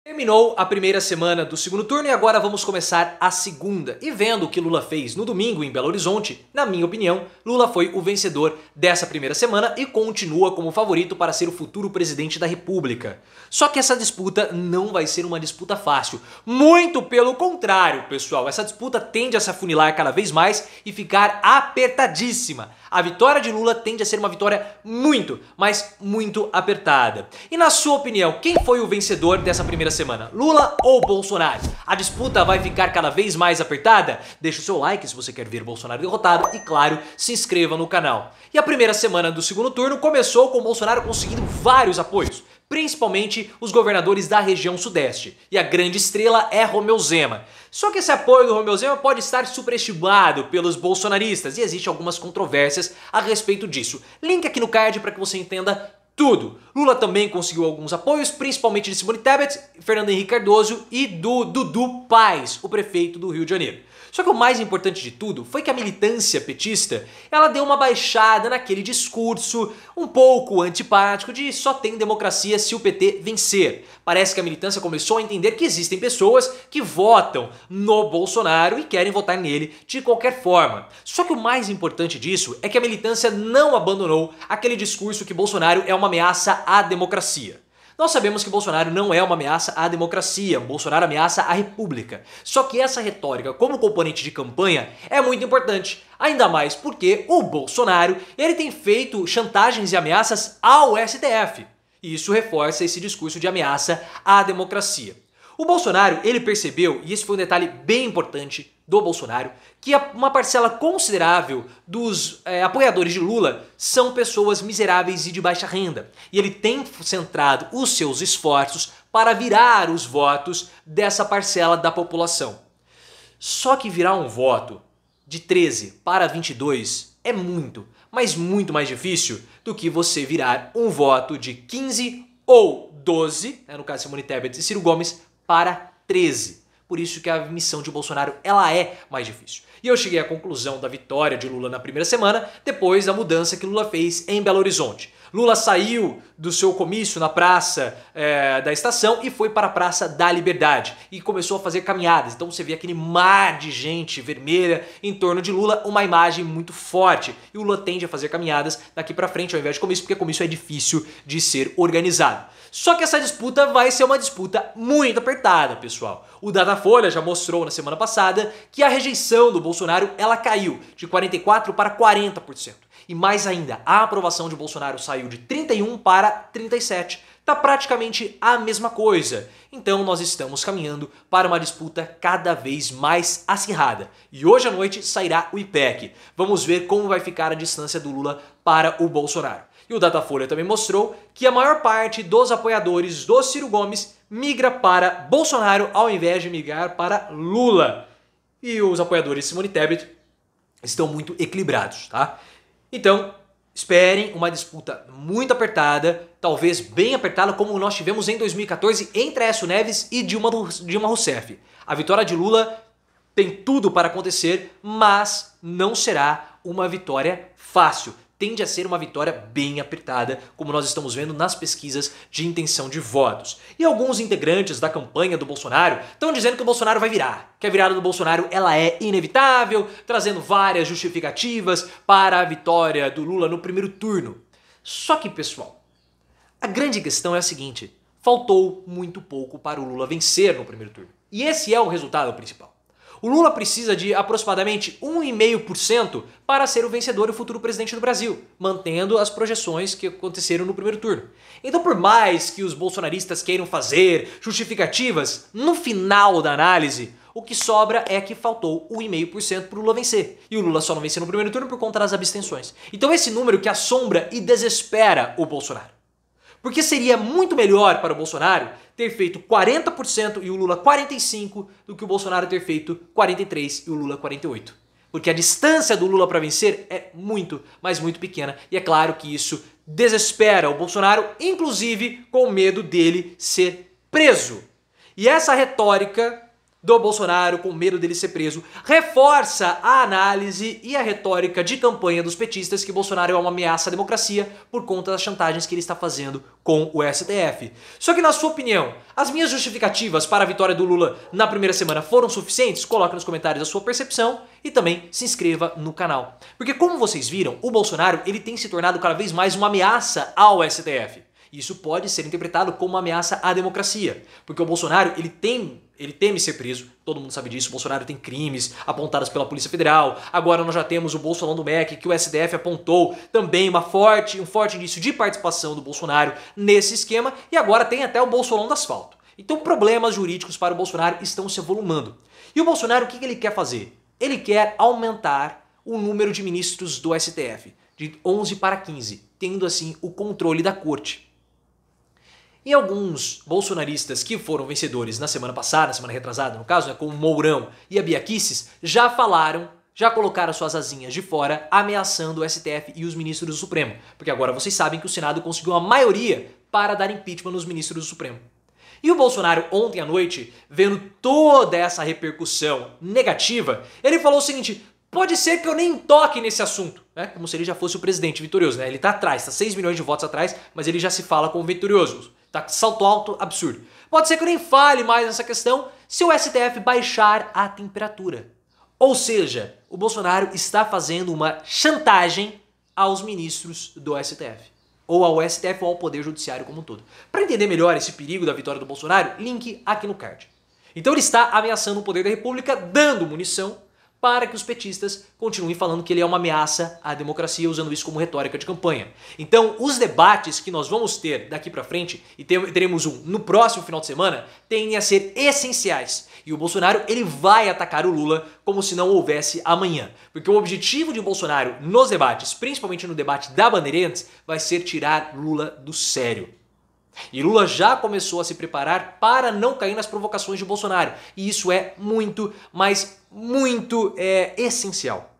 Terminou a primeira semana do segundo turno e agora vamos começar a segunda. E vendo o que Lula fez no domingo em Belo Horizonte, na minha opinião, Lula foi o vencedor dessa primeira semana e continua como favorito para ser o futuro presidente da República. Só que essa disputa não vai ser uma disputa fácil. Muito pelo contrário, pessoal. Essa disputa tende a se afunilar cada vez mais e ficar apertadíssima. A vitória de Lula tende a ser uma vitória muito, mas muito apertada. E na sua opinião, quem foi o vencedor dessa primeira semana? Lula ou Bolsonaro? A disputa vai ficar cada vez mais apertada? Deixa o seu like se você quer ver Bolsonaro derrotado e, claro, se inscreva no canal. E a primeira semana do segundo turno começou com Bolsonaro conseguindo vários apoios, principalmente os governadores da região sudeste. E a grande estrela é Romeu Zema. Só que esse apoio do Romeu Zema pode estar superestimado pelos bolsonaristas e existem algumas controvérsias a respeito disso. Link aqui no card para que você entenda tudo. Lula também conseguiu alguns apoios, principalmente de Simone Tebet, Fernando Henrique Cardoso e do Dudu Paes, o prefeito do Rio de Janeiro. Só que o mais importante de tudo foi que a militância petista, ela deu uma baixada naquele discurso um pouco antipático de só tem democracia se o PT vencer. Parece que a militância começou a entender que existem pessoas que votam no Bolsonaro e querem votar nele de qualquer forma. Só que o mais importante disso é que a militância não abandonou aquele discurso que Bolsonaro é uma ameaça à democracia. Nós sabemos que Bolsonaro não é uma ameaça à democracia, Bolsonaro ameaça a república. Só que essa retórica como componente de campanha é muito importante, ainda mais porque o Bolsonaro ele tem feito chantagens e ameaças ao STF. E isso reforça esse discurso de ameaça à democracia. O Bolsonaro, ele percebeu, e esse foi um detalhe bem importante do Bolsonaro, que uma parcela considerável dos apoiadores de Lula são pessoas miseráveis e de baixa renda. E ele tem centrado os seus esforços para virar os votos dessa parcela da população. Só que virar um voto de 13 para 22 é muito, mas muito mais difícil do que você virar um voto de 15 ou 12, no caso Simone Tebet e Ciro Gomes, para 13. Por isso que a missão de Bolsonaro ela é mais difícil. E eu cheguei à conclusão da vitória de Lula na primeira semana, depois da mudança que Lula fez em Belo Horizonte. Lula saiu do seu comício na Praça da Estação e foi para a Praça da Liberdade. E começou a fazer caminhadas. Então você vê aquele mar de gente vermelha em torno de Lula, uma imagem muito forte. E o Lula tende a fazer caminhadas daqui para frente ao invés de comício, porque comício é difícil de ser organizado. Só que essa disputa vai ser uma disputa muito apertada, pessoal. O Datafolha já mostrou na semana passada que a rejeição do Bolsonaro ela caiu de 44% para 40%. E mais ainda, a aprovação de Bolsonaro saiu de 31% para 37%. Tá praticamente a mesma coisa. Então nós estamos caminhando para uma disputa cada vez mais acirrada. E hoje à noite sairá o IPEC. Vamos ver como vai ficar a distância do Lula para o Bolsonaro. E o Datafolha também mostrou que a maior parte dos apoiadores do Ciro Gomes migra para Bolsonaro ao invés de migrar para Lula. E os apoiadores de Simone Tebet estão muito equilibrados, tá? Então, esperem uma disputa muito apertada, talvez bem apertada como nós tivemos em 2014 entre Aécio Neves e Dilma Rousseff. A vitória de Lula tem tudo para acontecer, mas não será uma vitória fácil. Tende a ser uma vitória bem apertada, como nós estamos vendo nas pesquisas de intenção de votos. E alguns integrantes da campanha do Bolsonaro estão dizendo que o Bolsonaro vai virar, que a virada do Bolsonaro ela é inevitável, trazendo várias justificativas para a vitória do Lula no primeiro turno. Só que, pessoal, a grande questão é a seguinte: faltou muito pouco para o Lula vencer no primeiro turno. E esse é o resultado principal. O Lula precisa de aproximadamente 1,5% para ser o vencedor e o futuro presidente do Brasil, mantendo as projeções que aconteceram no primeiro turno. Então, por mais que os bolsonaristas queiram fazer justificativas, no final da análise, o que sobra é que faltou 1,5% para o Lula vencer. E o Lula só não venceu no primeiro turno por conta das abstenções. Então esse número que assombra e desespera o Bolsonaro. Porque seria muito melhor para o Bolsonaro ter feito 40% e o Lula 45% do que o Bolsonaro ter feito 43% e o Lula 48%. Porque a distância do Lula para vencer é muito, mas muito pequena. E é claro que isso desespera o Bolsonaro, inclusive com medo dele ser preso. E essa retórica do Bolsonaro com medo dele ser preso, reforça a análise e a retórica de campanha dos petistas que Bolsonaro é uma ameaça à democracia por conta das chantagens que ele está fazendo com o STF. Só que na sua opinião, as minhas justificativas para a vitória do Lula na primeira semana foram suficientes? Coloque nos comentários a sua percepção e também se inscreva no canal. Porque como vocês viram, o Bolsonaro ele tem se tornado cada vez mais uma ameaça ao STF. Isso pode ser interpretado como uma ameaça à democracia, porque o Bolsonaro ele teme ser preso, todo mundo sabe disso, o Bolsonaro tem crimes apontados pela Polícia Federal, agora nós já temos o Bolsolão do MEC, que o STF apontou também um forte indício de participação do Bolsonaro nesse esquema, e agora tem até o Bolsolão do asfalto. Então problemas jurídicos para o Bolsonaro estão se avolumando. E o Bolsonaro, o que ele quer fazer? Ele quer aumentar o número de ministros do STF, de 11 para 15, tendo assim o controle da corte. E alguns bolsonaristas que foram vencedores na semana passada, na semana retrasada no caso, como o Mourão e a Bia Kicis, já colocaram suas asinhas de fora, ameaçando o STF e os ministros do Supremo. Porque agora vocês sabem que o Senado conseguiu uma maioria para dar impeachment nos ministros do Supremo. E o Bolsonaro, ontem à noite, vendo toda essa repercussão negativa, ele falou o seguinte: pode ser que eu nem toque nesse assunto, né? Como se ele já fosse o presidente vitorioso, né? Ele tá atrás, tá 6 milhões de votos atrás, mas ele já se fala como vitorioso. Tá salto alto, absurdo. Pode ser que eu nem fale mais nessa questão se o STF baixar a temperatura. Ou seja, o Bolsonaro está fazendo uma chantagem aos ministros do STF. Ou ao STF ou ao Poder Judiciário como um todo. Para entender melhor esse perigo da vitória do Bolsonaro, link aqui no card. Então ele está ameaçando o poder da República, dando munição para que os petistas continuem falando que ele é uma ameaça à democracia, usando isso como retórica de campanha. Então, os debates que nós vamos ter daqui pra frente, e teremos um no próximo final de semana, tendem a ser essenciais. E o Bolsonaro, ele vai atacar o Lula como se não houvesse amanhã. Porque o objetivo de Bolsonaro nos debates, principalmente no debate da Bandeirantes, vai ser tirar Lula do sério. E Lula já começou a se preparar para não cair nas provocações de Bolsonaro. E isso é muito, mas muito essencial.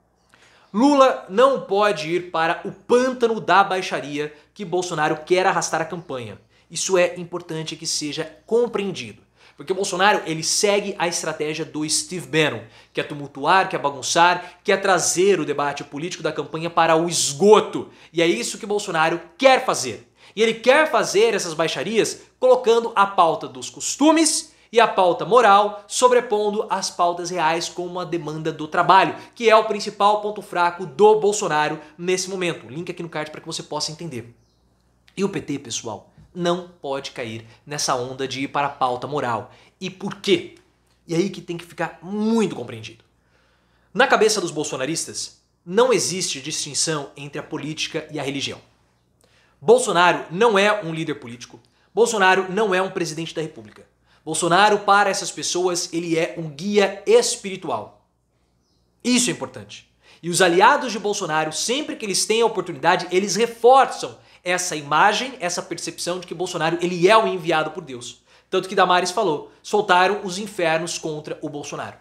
Lula não pode ir para o pântano da baixaria que Bolsonaro quer arrastar a campanha. Isso é importante que seja compreendido. Porque o Bolsonaro ele segue a estratégia do Steve Bannon, que é tumultuar, que é bagunçar, que é trazer o debate político da campanha para o esgoto. E é isso que Bolsonaro quer fazer. E ele quer fazer essas baixarias colocando a pauta dos costumes e a pauta moral sobrepondo as pautas reais como a demanda do trabalho, que é o principal ponto fraco do Bolsonaro nesse momento. Link aqui no card para que você possa entender. E o PT, pessoal, não pode cair nessa onda de ir para a pauta moral. E por quê? E aí que tem que ficar muito compreendido. Na cabeça dos bolsonaristas, não existe distinção entre a política e a religião. Bolsonaro não é um líder político. Bolsonaro não é um presidente da República. Bolsonaro, para essas pessoas, ele é um guia espiritual. Isso é importante. E os aliados de Bolsonaro, sempre que eles têm a oportunidade, eles reforçam essa imagem, essa percepção de que Bolsonaro ele é o enviado por Deus. Tanto que Damares falou, soltaram os infernos contra o Bolsonaro.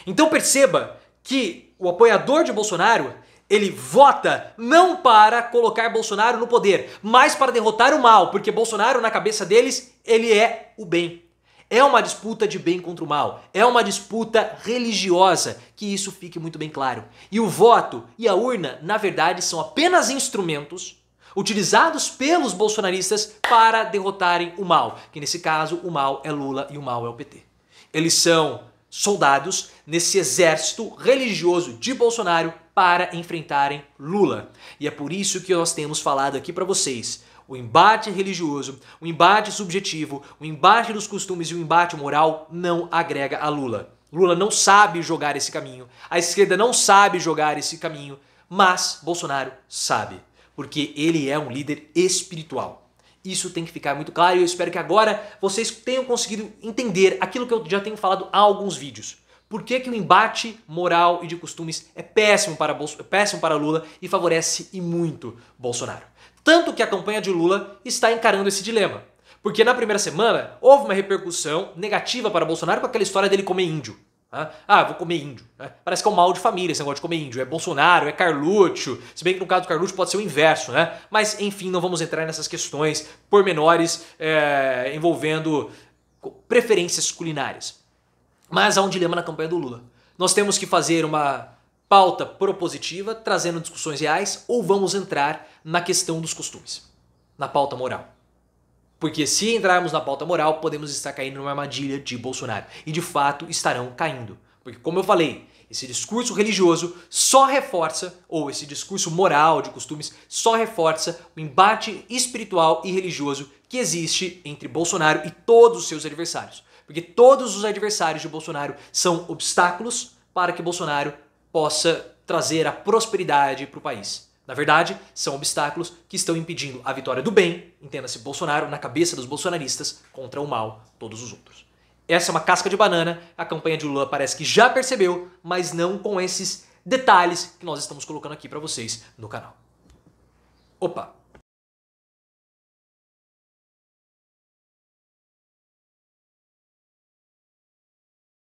Então perceba que o apoiador de Bolsonaro, ele vota não para colocar Bolsonaro no poder, mas para derrotar o mal, porque Bolsonaro, na cabeça deles, ele é o bem. É uma disputa de bem contra o mal, é uma disputa religiosa, que isso fique muito bem claro. E o voto e a urna, na verdade, são apenas instrumentos utilizados pelos bolsonaristas para derrotarem o mal, que nesse caso o mal é Lula e o mal é o PT. Eles são soldados nesse exército religioso de Bolsonaro para enfrentarem Lula. E é por isso que nós temos falado aqui para vocês. O embate religioso, o embate subjetivo, o embate dos costumes e o embate moral não agrega a Lula. Lula não sabe jogar esse caminho, a esquerda não sabe jogar esse caminho, mas Bolsonaro sabe, porque ele é um líder espiritual. Isso tem que ficar muito claro e eu espero que agora vocês tenham conseguido entender aquilo que eu já tenho falado há alguns vídeos. Por que o embate moral e de costumes é péssimo para Lula e favorece e muito Bolsonaro. Tanto que a campanha de Lula está encarando esse dilema. Porque na primeira semana houve uma repercussão negativa para Bolsonaro com aquela história dele comer índio. Ah, vou comer índio. Parece que é um mal de família esse negócio de comer índio. É Bolsonaro, é Carluxo. Se bem que no caso do Carluxo pode ser o inverso, né? Mas enfim, não vamos entrar nessas questões pormenores envolvendo preferências culinárias. Mas há um dilema na campanha do Lula. Nós temos que fazer uma pauta propositiva, trazendo discussões reais, ou vamos entrar na questão dos costumes, na pauta moral? Porque se entrarmos na pauta moral, podemos estar caindo numa armadilha de Bolsonaro. E de fato estarão caindo. Porque, como eu falei, esse discurso religioso só reforça, ou esse discurso moral de costumes, só reforça o embate espiritual e religioso que existe entre Bolsonaro e todos os seus adversários. Porque todos os adversários de Bolsonaro são obstáculos para que Bolsonaro possa trazer a prosperidade para o país. Na verdade, são obstáculos que estão impedindo a vitória do bem, entenda-se Bolsonaro, na cabeça dos bolsonaristas, contra o mal, todos os outros. Essa é uma casca de banana, a campanha de Lula parece que já percebeu, mas não com esses detalhes que nós estamos colocando aqui para vocês no canal. Opa!